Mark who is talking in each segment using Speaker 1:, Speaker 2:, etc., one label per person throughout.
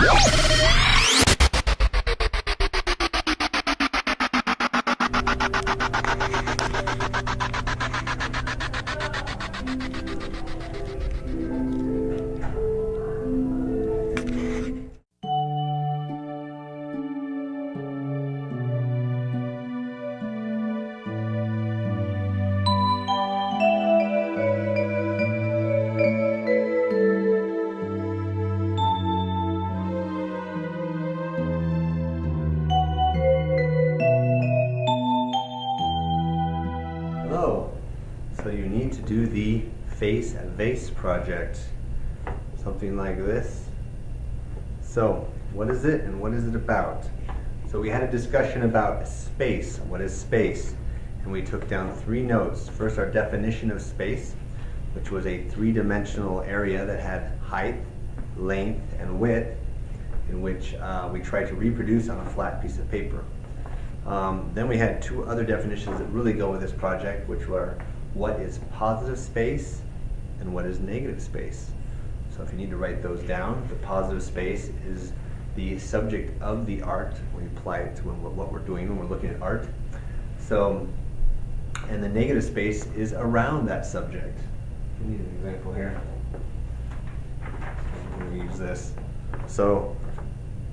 Speaker 1: Hello. So you need to do the Vase project. Something like this. So what is it and what is it about? So we had a discussion about space. What is space? And we took down 3 notes. First, our definition of space, which was a 3-dimensional area that had height, length, and width, in which we tried to reproduce on a flat piece of paper. Then we had 2 other definitions that really go with this project, which were what is positive space and what is negative space. So if you need to write those down, the positive space is the subject of the art. We apply it to what we're doing when we're looking at art. So, and the negative space is around that subject. We need an example here. I'm going to use this. So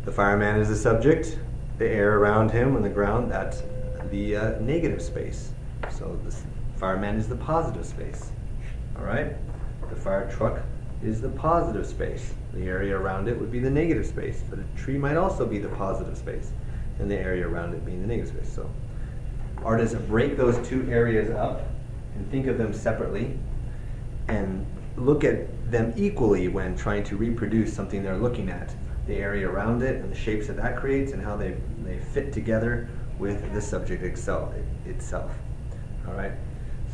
Speaker 1: the fireman is the subject. The air around him on the ground, that's the negative space. So the fireman is the positive space. All right? The fire truck is the positive space. The area around it would be the negative space. But a tree might also be the positive space, and the area around it being the negative space. So artists break those 2 areas up and think of them separately and look at them equally when trying to reproduce something they're looking at. The area around it and the shapes that creates and how they fit together with the subject itself. All right.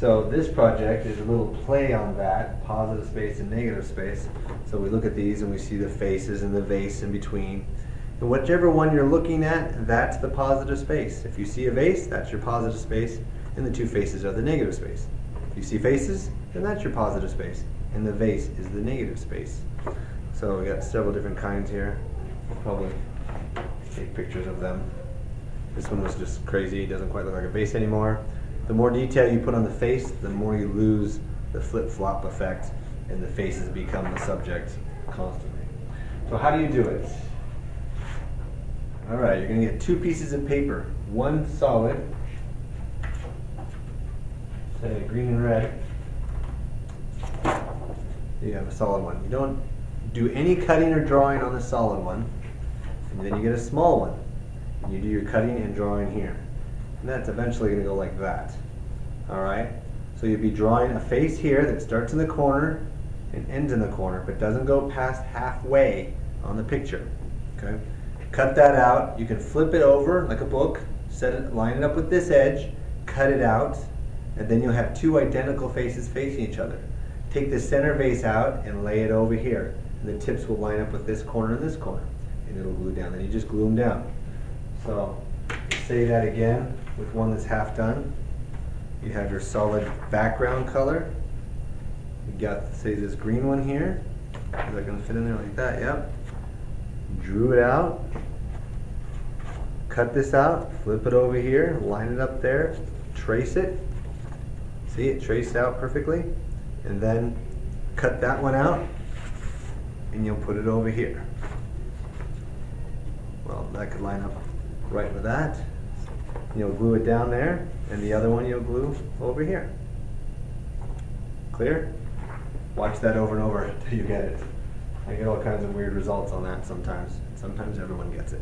Speaker 1: So this project is a little play on that, positive space and negative space. So we look at these and we see the faces and the vase in between. And whichever one you're looking at, that's the positive space. If you see a vase, that's your positive space, and the 2 faces are the negative space. If you see faces, then that's your positive space, and the vase is the negative space. So we got several different kinds here. We'll probably take pictures of them. This one was just crazy. It doesn't quite look like a vase anymore. The more detail you put on the face, the more you lose the flip-flop effect, and the faces become the subject constantly. So how do you do it? All right, you're going to get 2 pieces of paper. One solid, say green and red. You have a solid one. You don't do any cutting or drawing on the solid one, and then you get a small one. And you do your cutting and drawing here. And that's eventually going to go like that. All right? So you'll be drawing a face here that starts in the corner and ends in the corner, but doesn't go past halfway on the picture. Okay? Cut that out. You can flip it over like a book, line it up with this edge, cut it out, and then you'll have 2 identical faces facing each other. Take the center vase out and lay it over here. And the tips will line up with this corner and this corner. And it'll glue down. Then you just glue them down. So, say that again with one that's half done. You have your solid background color. You got, say, this green one here. Is that going to fit in there like that? Yep. Drew it out. Cut this out. Flip it over here. Line it up there. Trace it. See, it traced out perfectly. And then cut that one out. And you'll put it over here. Well, that could line up right with that. You'll glue it down there, and the other one you'll glue over here. Clear? Watch that over and over until you get it. I get all kinds of weird results on that sometimes. Sometimes everyone gets it.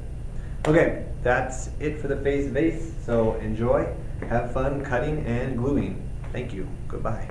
Speaker 1: Okay, that's it for the vase. So enjoy, have fun cutting and gluing. Thank you. Goodbye.